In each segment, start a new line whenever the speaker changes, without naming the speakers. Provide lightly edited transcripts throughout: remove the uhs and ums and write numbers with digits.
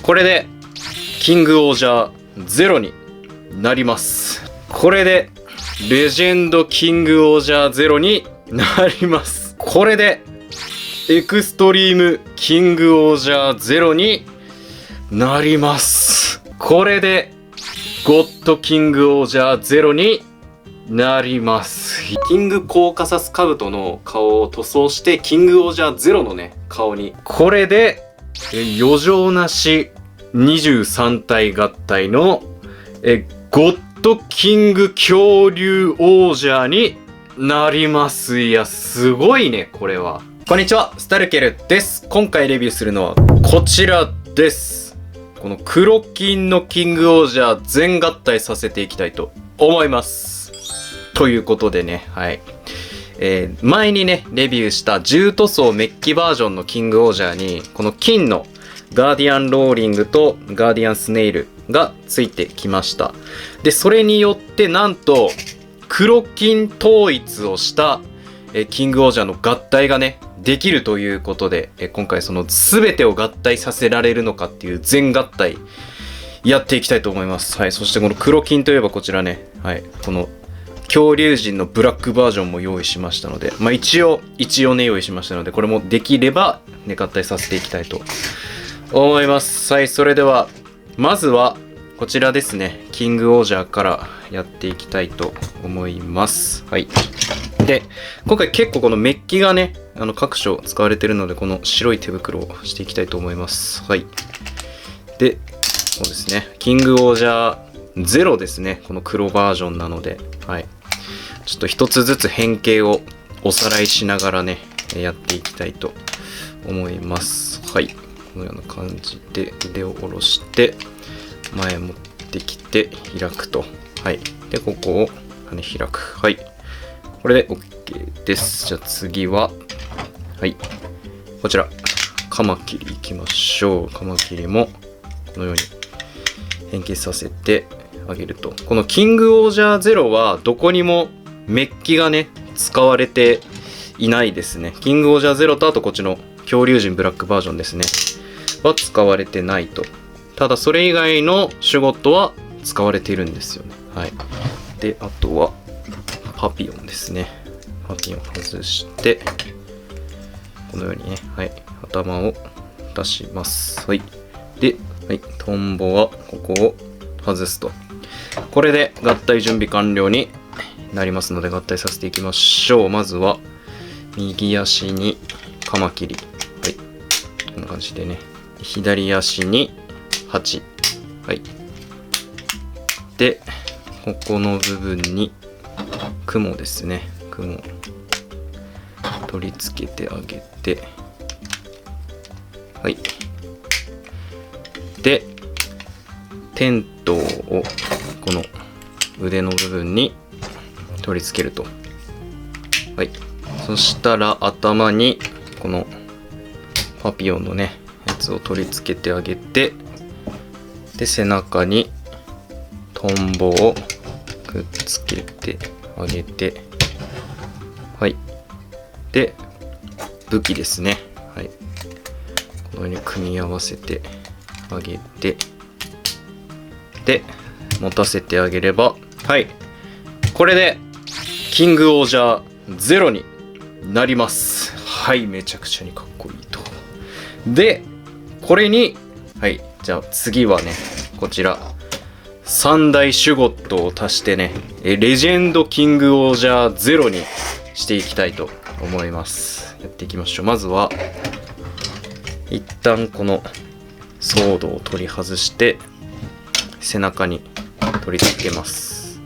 これでキングオージャー0になります。これでレジェンドキングオージャー0になります。これでエクストリームキングオージャー0になります。これでゴッドキングオージャー0になります。キングコーカサスカブトの顔を塗装してキングオージャー0のね顔に、これで余剰なし23体合体のゴッドキング恐竜王者になります。いやすごいねこれは。こんにちは、スタルケルです。今回レビューするのはこちらです。この黒金のキングオージャー全合体させていきたいと思います。ということでね、はい。前にね、レビューした重塗装メッキバージョンのキングオージャーに、この金のガーディアンローリングとガーディアンスネイルがついてきました。で、それによってなんと、黒金統一をしたキングオージャーの合体がね、できるということで、今回その全てを合体させられるのかっていう全合体やっていきたいと思います。はい。そしてこの黒金といえばこちらね、はい。この恐竜人のブラックバージョンも用意しましたので、まあ一応ね用意しましたので、これもできればね合体させていきたいと思います。はい。それでは、まずはこちらですね。キングオージャーからやっていきたいと思います。はい。で、今回結構このメッキがね、各所使われてるので、この白い手袋をしていきたいと思います。はい。で、そうですね。キングオージャー0ですね。この黒バージョンなので、はい。ちょっと一つずつ変形をおさらいしながらね、やっていきたいと思います。はい。このような感じで腕を下ろして、前持ってきて開くと。はい。で、ここを開く。はい。これで OK です。じゃあ次は、はい。こちら、カマキリいきましょう。カマキリも、このように変形させてあげると。このキングオージャー0は、どこにもメッキがね、使われていないですね。キングオージャー0と、あとこっちの恐竜人ブラックバージョンですね。は使われてないと。ただ、それ以外のシュゴットは使われているんですよね。はい。で、あとは、パピヨンですね。パピヨン外して、このようにね、はい、頭を出します。はい。で、はい、トンボはここを外すと。これで合体準備完了になりますので、合体させていきましょう。まずは、右足にカマキリ。はい。こんな感じでね。左足に8。はい。で、ここの部分に、雲ですね。雲。取り付けてあげて。はい。で、テントをこの腕の部分に取り付けると。はい。そしたら頭にこのパピヨンのね、やつを取り付けてあげて、で、背中にトンボをくっつけてあげて、はい。で、武器ですね。はい。このように組み合わせてあげて、で、持たせてあげれば、はい。これで、キングオージャー0になります。はい。めちゃくちゃにかっこいいと。で、これに、はい。じゃあ次はね、こちら。3大シュゴットを足してね、レジェンドキングオージャー0にしていきたいと思います。やっていきましょう。まずは、一旦このソードを取り外して、背中に取り付けます。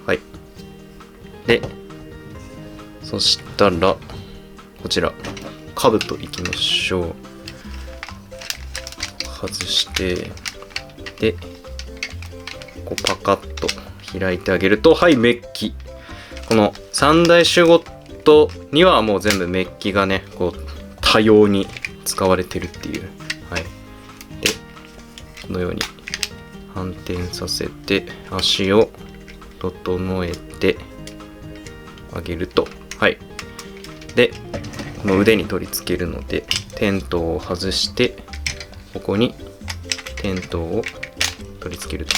はい。で、そしたら、こちら、兜いきましょう。外して、で、こうパカッと開いてあげると、はい、メッキ。この3大シュゴットにはもう全部メッキがね、こう多様に使われてるっていう。はい。で、このように反転させて足を整えてあげると。はい。で、この腕に取り付けるので、テントを外して、ここにテントを取り付けると。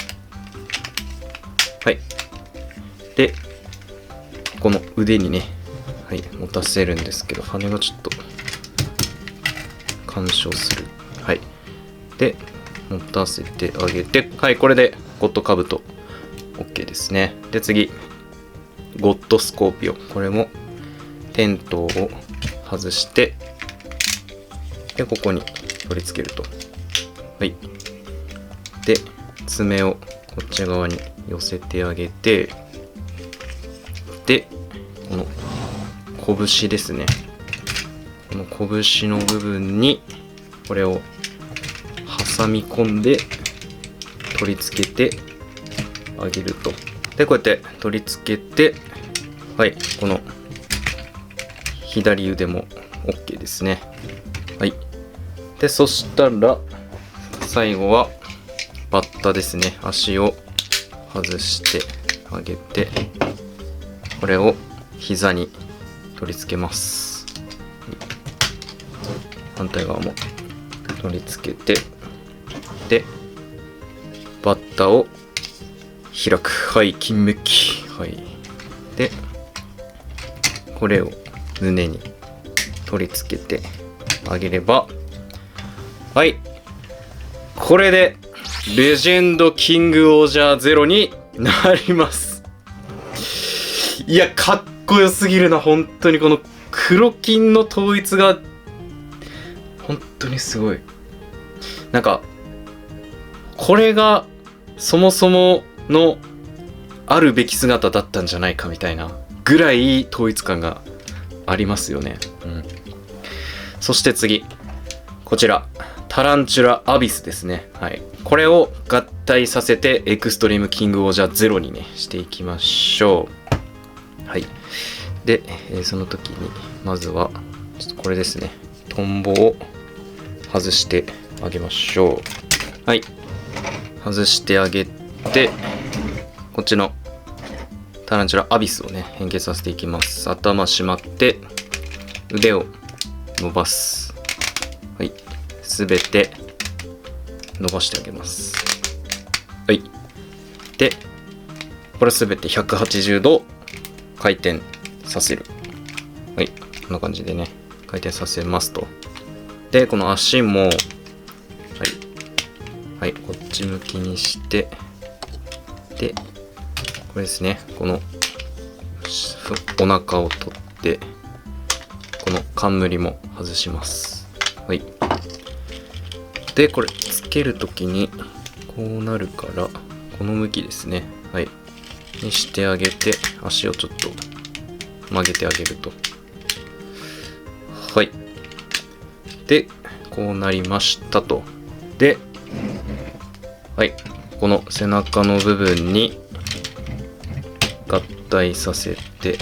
はい。で、この腕にね、はい、持たせるんですけど、羽がちょっと干渉する。はい。で、持たせてあげて、はい、これでゴッドカブト OK ですね。で、次、ゴッドスコーピオン。これもテントを外して、で、ここに取り付けると。はい。で、爪をこっち側に寄せてあげて、で、この拳ですね。この拳の部分にこれを挟み込んで取り付けてあげると。で、こうやって取り付けて、はい、この左腕も OK ですね。はい。で、そしたら最後はバッタですね。足を外してあげて、これを膝に取り付けます。反対側も取り付けて、で、バッタを開く。はい、金メッキ。はい。で、これを胸に取り付けてあげれば、はい。これで、レジェンドキングオージャーゼロになります。いや、かっこよすぎるな、本当に。この黒金の統一が、本当にすごい。なんか、これが、そもそもの、あるべき姿だったんじゃないかみたいな、ぐらい統一感がありますよね。うん。そして次。こちら。タランチュラアビスですね。はい。これを合体させてエクストリームキングオージャーゼロにね、していきましょう。はい。で、その時に、まずは、ちょっとこれですね。トンボを外してあげましょう。はい。外してあげて、こっちのタランチュラアビスをね、変形させていきます。頭しまって、腕を伸ばす。はい。すべて伸ばしてあげます。はい。で、これすべて180度回転させる。はい。こんな感じでね、回転させますと。で、この足も、はい。はい、こっち向きにして、で、これですね、この、お腹を取って、この冠も外します。はい。で、これ、つけるときに、こうなるから、この向きですね。はい。にしてあげて、足をちょっと曲げてあげると。はい。で、こうなりましたと。で、はい。この背中の部分に合体させて、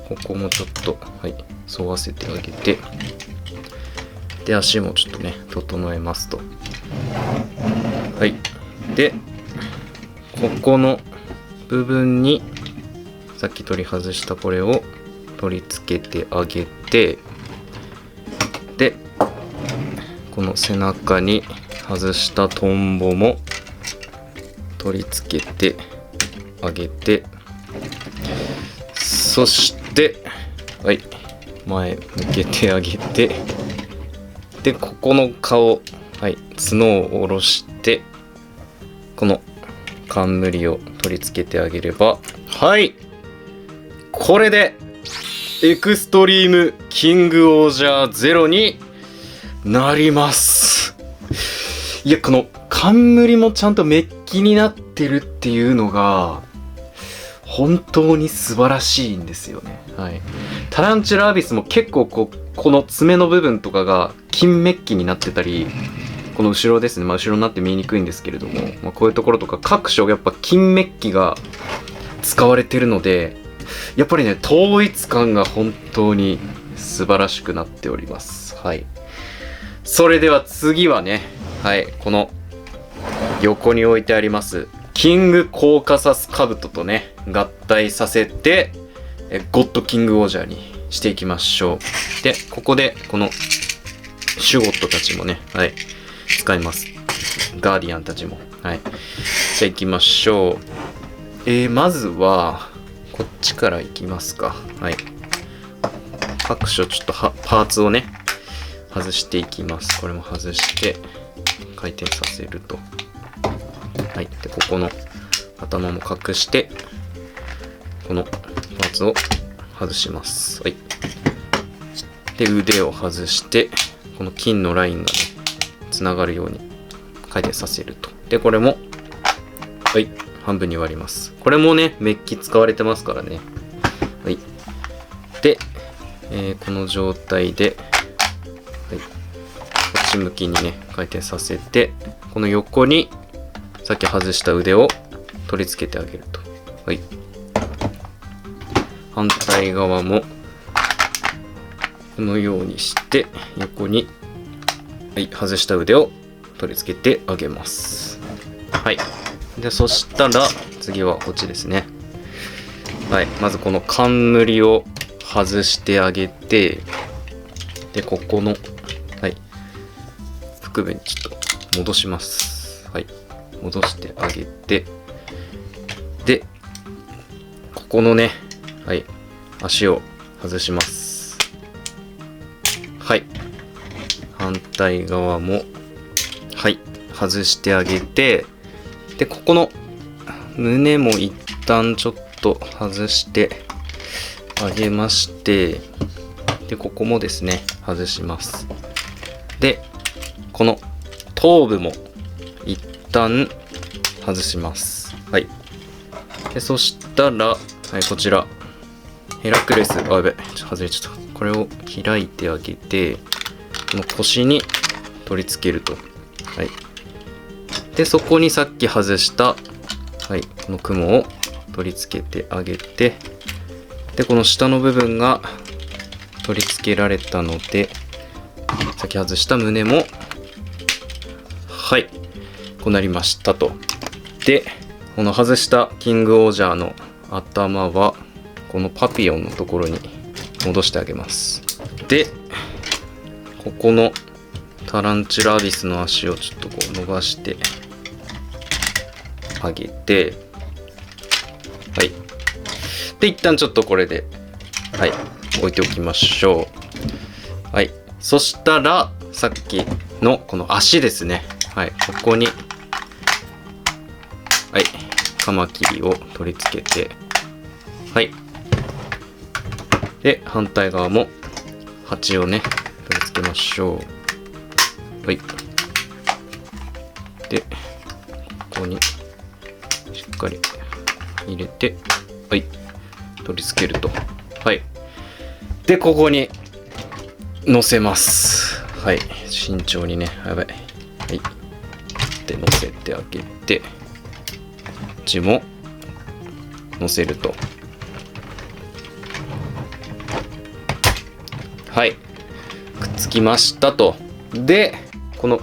ここもちょっと、はい、沿わせてあげて、で、足もちょっとね、整えますと。はい。で、ここの部分に、さっき取り外したこれを取り付けてあげて、で、この背中に外したトンボも取り付けてあげて、そして、はい、前向けてあげて、で、ここの顔、はい、角を下ろして、この冠を取り付けてあげれば、はい、これで、エクストリームキングオージャーゼロになります。いや、この冠もちゃんとメッキになってるっていうのが、本当に素晴らしいんですよね。はい。タランチュラアビスも結構この爪の部分とかが金メッキになってたり、この後ろですね。まあ後ろになって見えにくいんですけれども、まあ、こういうところとか各所やっぱ金メッキが使われてるので、やっぱりね、統一感が本当に素晴らしくなっております。はい。それでは次はね、はい、この横に置いてありますキングコーカサスカブトとね、合体させて、ゴッドキングオージャーにしていきましょう。で、ここでこのシュゴットたちもね、はい、使います。ガーディアンたちも。はい。じゃあ行きましょう。まずは、こっちから行きますか。はい。各所ちょっとパーツをね、外していきます。これも外して、回転させると。はい。で、ここの頭も隠して、このパーツを外します。はい。で、腕を外して、この金のラインがね、つながるように回転させると。で、これも、はい。半分に割ります。これもね、メッキ使われてますからね。はい。で、この状態で、はい。こっち向きにね、回転させて、この横に、さっき外した腕を取り付けてあげると。はい。反対側も、このようにして、横に、はい、外した腕を取り付けてあげます。はい。で、そしたら、次はこっちですね。はい。まずこの冠を外してあげて、で、ここの、はい。腹部にちょっと戻します。はい。戻してあげて、で、ここのね、はい。足を外します。はい。反対側も、はい。外してあげて、で、ここの胸も一旦ちょっと外してあげまして、で、ここもですね、外します。で、この頭部も一旦外します。はい。で、そしたら、はい、こちら、ヘラクレス、あ、やべ、ちょっと外れちゃった。これを開いてあげて、この腰に取り付けると。はい。で、そこにさっき外した、はい、この雲を取り付けてあげて、で、この下の部分が取り付けられたので、さっき外した胸も、はい、こうなりましたと。で、この外したキングオージャーの頭は、このパピヨンのところに戻してあげます。で、ここのタランチュラアビスの足をちょっとこう伸ばしてあげて、はい。で、一旦ちょっとこれで、はい、置いておきましょう。はい。そしたら、さっきのこの足ですね。はい。ここに、はい。カマキリを取り付けて、はい。で、反対側も、鉢をね、取り付けましょう。はい。で、ここに、しっかり入れて、はい。取り付けると。はい。で、ここに乗せます。はい。慎重にね。やばい。はい。で、乗せてあげて、こっちも乗せると。はい。くっつきましたと。で、この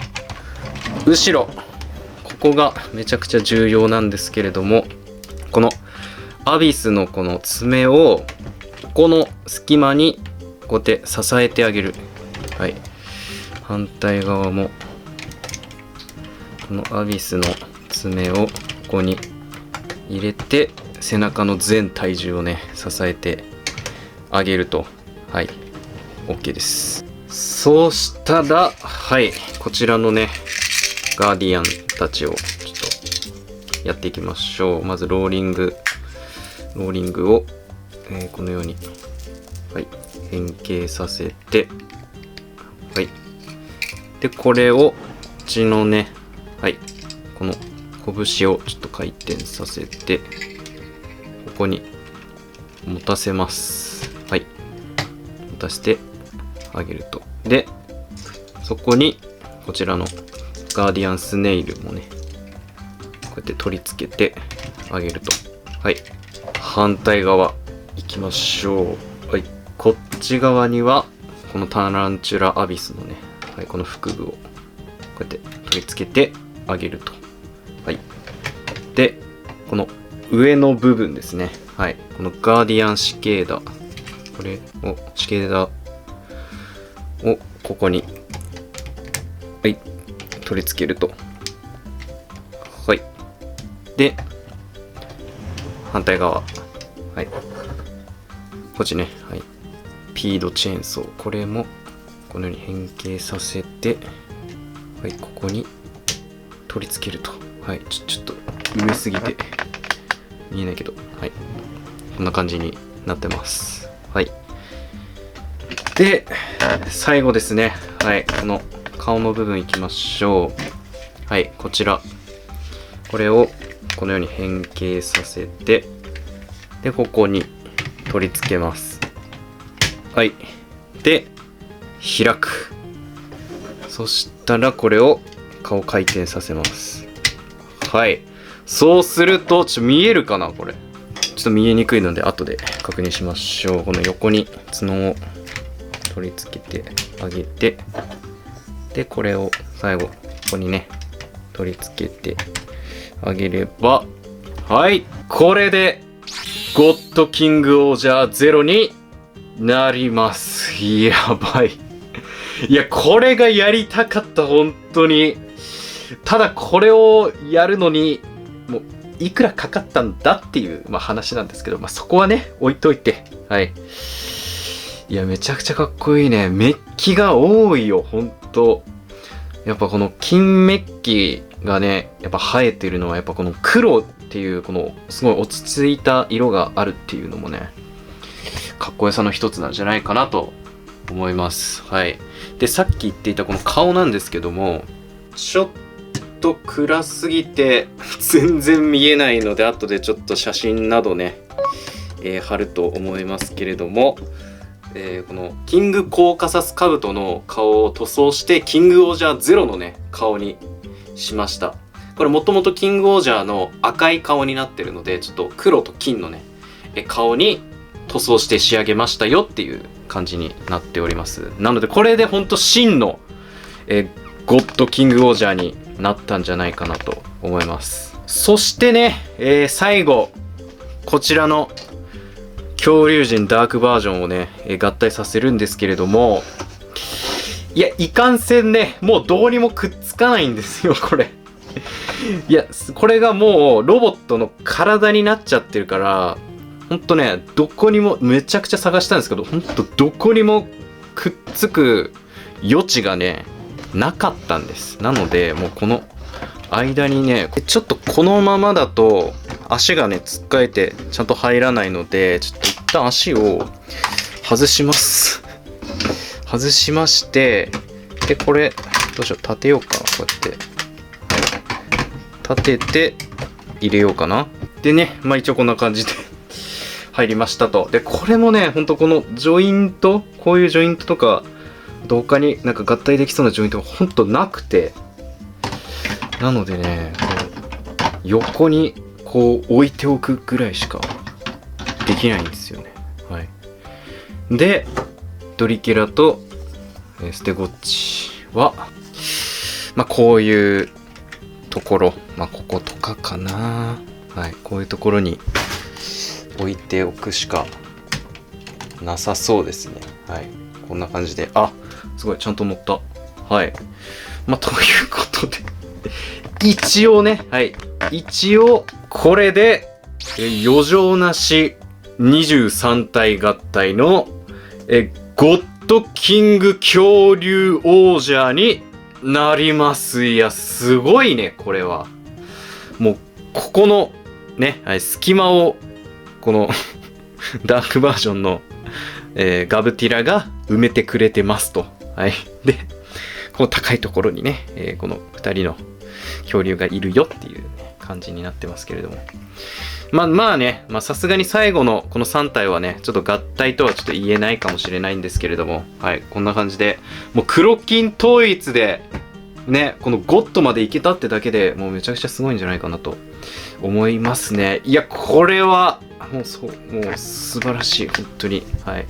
後ろ。ここがめちゃくちゃ重要なんですけれども、このアビスのこの爪をここの隙間にこうやって支えてあげる。はい。反対側もこのアビスの爪をここに入れて背中の全体重をね支えてあげると。はい。OK です。そうしたら、はい。こちらのね、ガーディアンたちをちょっとやっていきましょう。まずローリングを、このように、はい、変形させて、はい。で、これを、うちのね、はい、この拳をちょっと回転させて、ここに持たせます。はい。持たせてあげると。で、そこに、こちらのガーディアンスネイルもね、こうやって取り付けてあげると。はい。反対側行きましょう。はい。こっち側には、このタランチュラアビスのね、はい、この腹部をこうやって取り付けてあげると。はい。で、この上の部分ですね。はい。このガーディアンシケーダ。これを、シケーダをここに、はい、取り付けると。はい。で、反対側。はい。こっちね。はい。ピードチェーンソー。これも、このように変形させて、はい、ここに取り付けると。はい。ちょっと上すぎて見えないけど、はい。こんな感じになってます。はい。で、最後ですね。はい。この顔の部分いきましょう。はい。こちら。これをこのように変形させて、で、ここに取り付けます。はい。で、開く。そしたらこれを顔回転させます。はい。そうすると、見えるかなこれ。ちょっと見えにくいので後で確認しましょう。この横に角を取り付けてあげて、で、これを最後、ここにね、取り付けてあげれば、はい。これで、ゴッドキングオージャーゼロになります。やばい。いや、これがやりたかった、本当に。ただ、これをやるのに、もう、いくらかかったんだっていう、話なんですけど、そこはね、置いといて。はい。いや、めちゃくちゃかっこいいね。メッキが多いよ、ほんと。やっぱこの金メッキがね、やっぱ生えてるのは、やっぱこの黒っていう、この、すごい落ち着いた色があるっていうのもね、かっこよさの一つなんじゃないかなと思います。はい。で、さっき言っていたこの顔なんですけども、ちょっと暗すぎて全然見えないので、後でちょっと写真などね、貼ると思いますけれども、このキングコーカサスカブトの顔を塗装してキングオージャーゼロのね顔にしました。これもともとキングオージャーの赤い顔になってるので、ちょっと黒と金のね顔に塗装して仕上げましたよっていう感じになっております。なのでこれでほんと真の、ゴッドキングオージャーになったんじゃないかなと思います。そしてね、最後こちらの恐竜人ダークバージョンをね、合体させるんですけれども、いや、いかんせんね、もうどうにもくっつかないんですよ、これ。いや、これがもうロボットの体になっちゃってるから、ほんとね、どこにも、めちゃくちゃ探したんですけど、ほんとどこにもくっつく余地がね、なかったんです。なので、もうこの間にね、ちょっとこのままだと、足がね、つっかえてちゃんと入らないので、ちょっと一旦足を外します。外しまして、で、これ、どうしよう、立てようかな、こうやって。はい、立てて、入れようかな。でね、一応こんな感じで入りましたと。で、これもね、ほんとこのジョイント、こういうジョイントとか、他になんか合体できそうなジョイントがほんとなくて、なのでね、横にこう置いておくぐらいしかできないんですよね。はい。で、ドリケラとステゴッチは、こういうところ、こことかかな。はい。こういうところに置いておくしかなさそうですね。はい。こんな感じで、すごい、ちゃんと乗った。はい。ということで、一応ね、はい。一応、これで、余剰なし23体合体の、ゴッドキング恐竜王者になります。いや、すごいね、これは。もう、ここの、ね、はい、隙間を、この、ダークバージョンの、ガブティラが埋めてくれてますと。はい。で、この高いところにね、この2人の恐竜がいるよっていう、ね、感じになってますけれども。ね、さすがに最後のこの3体はね、ちょっと合体とはちょっと言えないかもしれないんですけれども、はい、こんな感じで、もう黒金統一で、ね、このゴッドまでいけたってだけでもうめちゃくちゃすごいんじゃないかなと思いますね。いや、これは、もう素晴らしい、本当に。はい。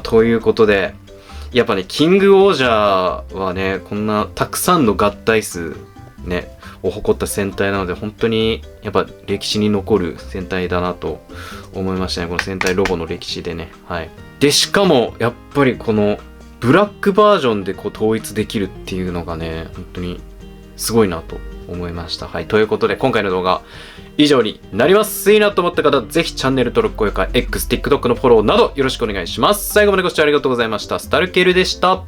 ということで、やっぱね、キングオージャーはね、こんなたくさんの合体数、ね、を誇った戦隊なので、本当にやっぱ歴史に残る戦隊だなと思いましたね。この戦隊ロボの歴史でね。はい。で、しかも、やっぱりこのブラックバージョンでこう統一できるっていうのがね、本当にすごいなと思いました。はい。ということで、今回の動画、以上になります。いいなと思った方、ぜひチャンネル登録、高評価、X、TikTok のフォローなどよろしくお願いします。最後までご視聴ありがとうございました。スタルケルでした。